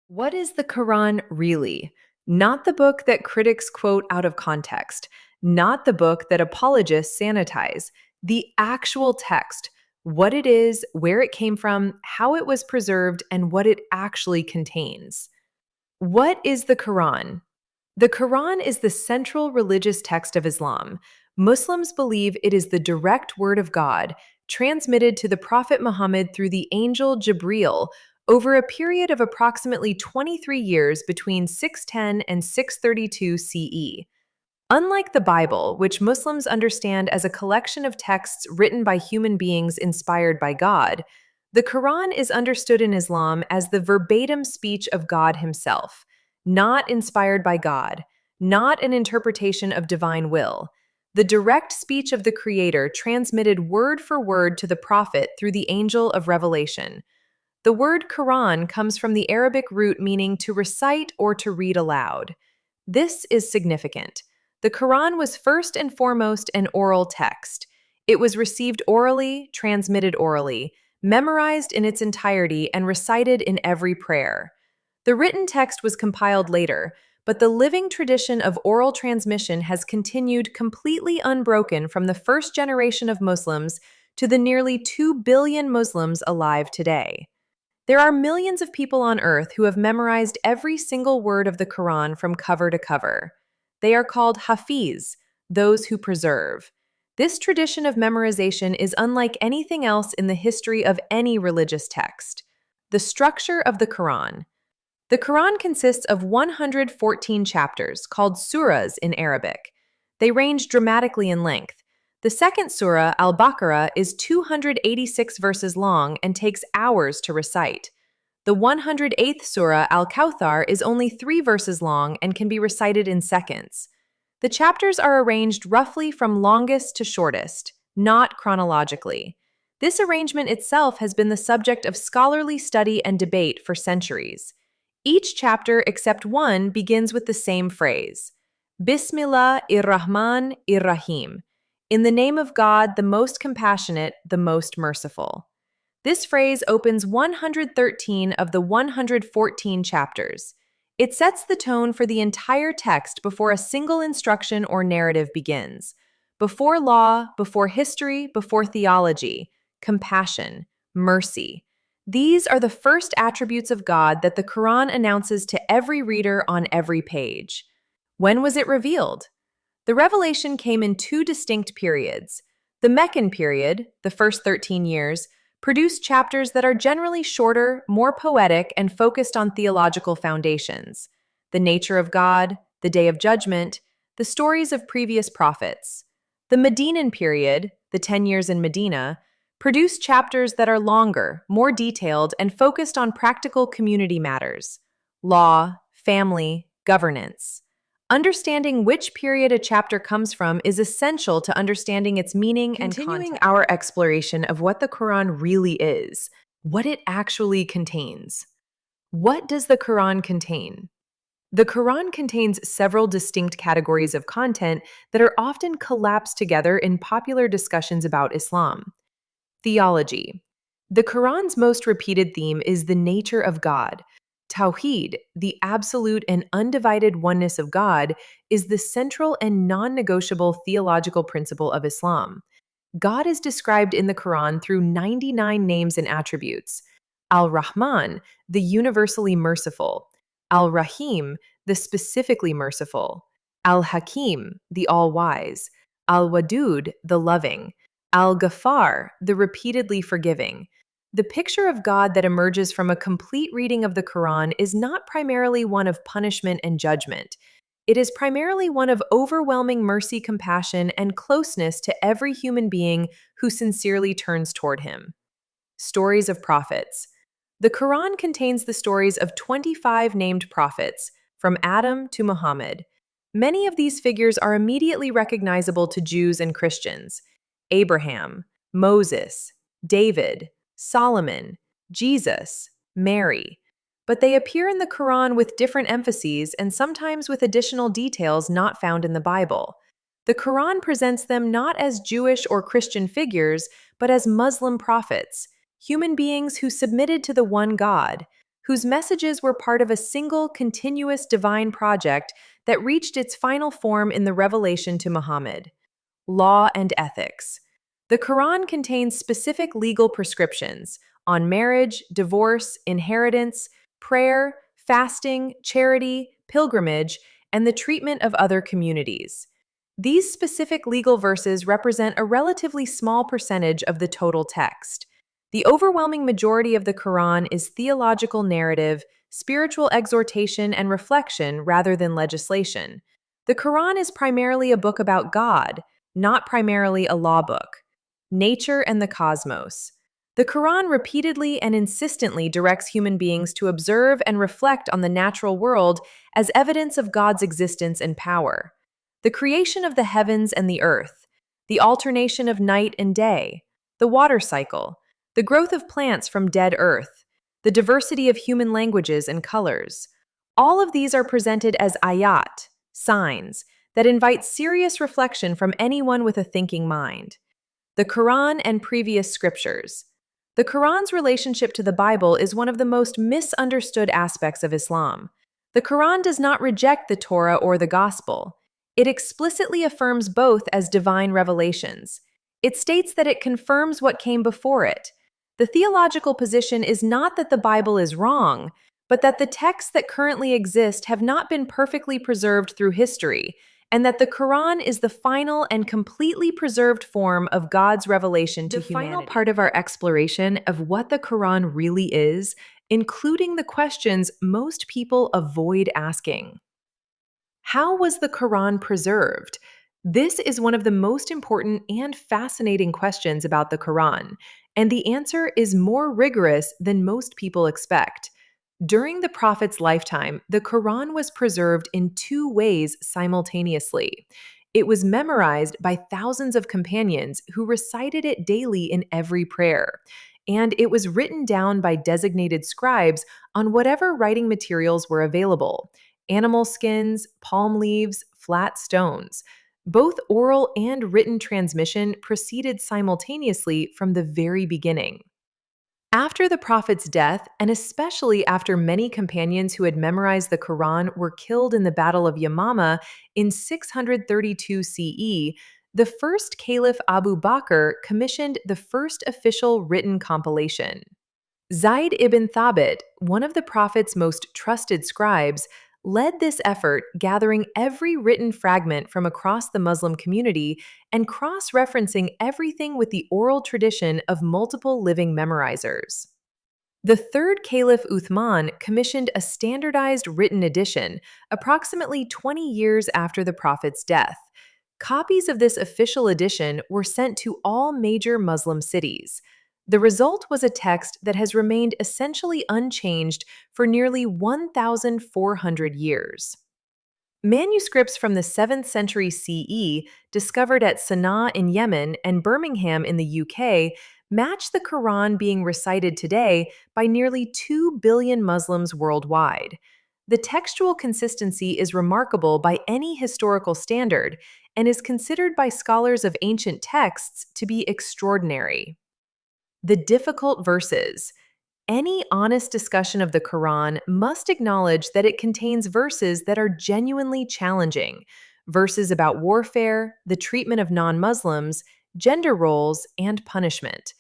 What is the Quran really? Not the book that critics quote out of context, not the book that apologists sanitize, the actual text, what it is, where it came from, how it was preserved, and what it actually contains. What is the Quran? The Quran is the central religious text of Islam. Muslims believe it is the direct word of God, transmitted to the Prophet Muhammad through the angel Jibreel over a period of approximately 23 years between 610 and 632 CE. Unlike the Bible, which Muslims understand as a collection of texts written by human beings inspired by God, the Quran is understood in Islam as the verbatim speech of God Himself, not inspired by God, not an interpretation of divine will. The direct speech of the Creator transmitted word for word to the Prophet through the angel of revelation. The word Quran comes from the Arabic root meaning to recite or to read aloud. This is significant. The Quran was first and foremost an oral text. It was received orally, transmitted orally, memorized in its entirety, and recited in every prayer. The written text was compiled later, but the living tradition of oral transmission has continued completely unbroken from the first generation of Muslims to the nearly 2 billion Muslims alive today. There are millions of people on earth who have memorized every single word of the Quran from cover to cover. They are called Hafiz, those who preserve. This tradition of memorization is unlike anything else in the history of any religious text. The structure of the Quran. The Quran consists of 114 chapters, called surahs in Arabic. They range dramatically in length. The second surah, Al-Baqarah, is 286 verses long and takes hours to recite. The 108th surah, Al-Kawthar, is only 3 verses long and can be recited in seconds. The chapters are arranged roughly from longest to shortest, not chronologically. This arrangement itself has been the subject of scholarly study and debate for centuries. Each chapter, except one, begins with the same phrase, Bismillah ir-Rahman ir-Rahim. In the name of God, the most compassionate, the most merciful. This phrase opens 113 of the 114 chapters. It sets the tone for the entire text before a single instruction or narrative begins. Before law, before history, before theology, compassion, mercy. These are the first attributes of God that the Quran announces to every reader on every page. When was it revealed? The revelation came in two distinct periods. The Meccan period, the first 13 years, produced chapters that are generally shorter, more poetic, and focused on theological foundations. The nature of God, the Day of Judgment, the stories of previous prophets. The Medinan period, the 10 years in Medina, produced chapters that are longer, more detailed, and focused on practical community matters. Law, family, governance. Understanding which period a chapter comes from is essential to understanding its meaning and context. Continuing our exploration of what the Quran really is, what it actually contains. What does the Quran contain? The Quran contains several distinct categories of content that are often collapsed together in popular discussions about Islam. Theology. The Quran's most repeated theme is the nature of God. Tawheed, the absolute and undivided oneness of God, is the central and non-negotiable theological principle of Islam. God is described in the Quran through 99 names and attributes. Al-Rahman, the universally merciful. Al-Rahim, the specifically merciful. Al-Hakim, the all-wise. Al-Wadud, the loving. Al-Ghaffar, the repeatedly forgiving. The picture of God that emerges from a complete reading of the Quran is not primarily one of punishment and judgment. It is primarily one of overwhelming mercy, compassion, and closeness to every human being who sincerely turns toward Him. Stories of prophets. The Quran contains the stories of 25 named prophets, from Adam to Muhammad. Many of these figures are immediately recognizable to Jews and Christians. Abraham, Moses, David, Solomon, Jesus, Mary. But they appear in the Quran with different emphases and sometimes with additional details not found in the Bible. The Quran presents them not as Jewish or Christian figures, but as Muslim prophets, human beings who submitted to the one God, whose messages were part of a single continuous divine project that reached its final form in the revelation to Muhammad. Law and ethics. The Quran contains specific legal prescriptions on marriage, divorce, inheritance, prayer, fasting, charity, pilgrimage, and the treatment of other communities. These specific legal verses represent a relatively small percentage of the total text. The overwhelming majority of the Quran is theological narrative, spiritual exhortation, and reflection rather than legislation. The Quran is primarily a book about God, not primarily a law book. Nature and the cosmos. The Quran repeatedly and insistently directs human beings to observe and reflect on the natural world as evidence of God's existence and power. The creation of the heavens and the earth, the alternation of night and day, the water cycle, the growth of plants from dead earth, the diversity of human languages and colors. All of these are presented as ayat, signs, that invite serious reflection from anyone with a thinking mind. The Quran and previous scriptures. The Quran's relationship to the Bible is one of the most misunderstood aspects of Islam. The Quran does not reject the Torah or the Gospel. It explicitly affirms both as divine revelations. It states that it confirms what came before it. The theological position is not that the Bible is wrong, but that the texts that currently exist have not been perfectly preserved through history, and that the Quran is the final and completely preserved form of God's revelation to humanity. The final part of our exploration of what the Quran really is, including the questions most people avoid asking. How was the Quran preserved? This is one of the most important and fascinating questions about the Quran, and the answer is more rigorous than most people expect. During the Prophet's lifetime, the Quran was preserved in two ways simultaneously. It was memorized by thousands of companions who recited it daily in every prayer, and it was written down by designated scribes on whatever writing materials were available: animal skins, palm leaves, flat stones. Both oral and written transmission proceeded simultaneously from the very beginning. After the Prophet's death, and especially after many companions who had memorized the Quran were killed in the Battle of Yamama in 632 CE, the first Caliph Abu Bakr commissioned the first official written compilation. Zayd ibn Thabit, one of the Prophet's most trusted scribes, led this effort, gathering every written fragment from across the Muslim community and cross-referencing everything with the oral tradition of multiple living memorizers. The third Caliph Uthman commissioned a standardized written edition approximately 20 years after the Prophet's death. Copies of this official edition were sent to all major Muslim cities. The result was a text that has remained essentially unchanged for nearly 1,400 years. Manuscripts from the 7th century CE, discovered at Sana'a in Yemen and Birmingham in the UK, match the Quran being recited today by nearly 2 billion Muslims worldwide. The textual consistency is remarkable by any historical standard and is considered by scholars of ancient texts to be extraordinary. The difficult verses. Any honest discussion of the Quran must acknowledge that it contains verses that are genuinely challenging, verses about warfare, the treatment of non-Muslims, gender roles, and punishment.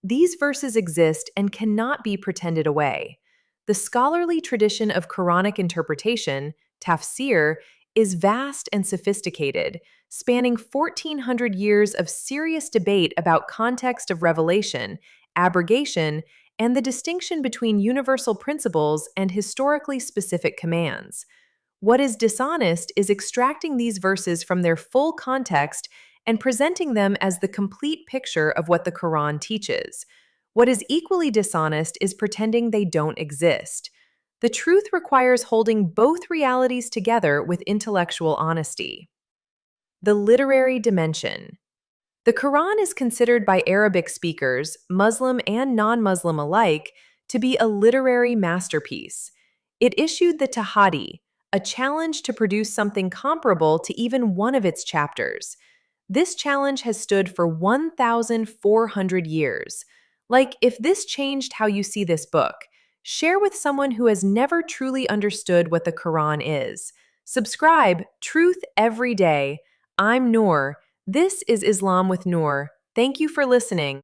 These verses exist and cannot be pretended away. The scholarly tradition of Quranic interpretation, tafsir, is vast and sophisticated, spanning 1,400 years of serious debate about context of revelation, abrogation, and the distinction between universal principles and historically specific commands. What is dishonest is extracting these verses from their full context and presenting them as the complete picture of what the Quran teaches. What is equally dishonest is pretending they don't exist. The truth requires holding both realities together with intellectual honesty. The literary dimension. The Quran is considered by Arabic speakers, Muslim and non-Muslim alike, to be a literary masterpiece. It issued the Tahadi, a challenge to produce something comparable to even one of its chapters. This challenge has stood for 1,400 years. Like, if this changed how you see this book, Share with someone who has never truly understood what the Quran is. Subscribe, Truth Every Day. I'm Noor. This is Islam with Noor. Thank you for listening.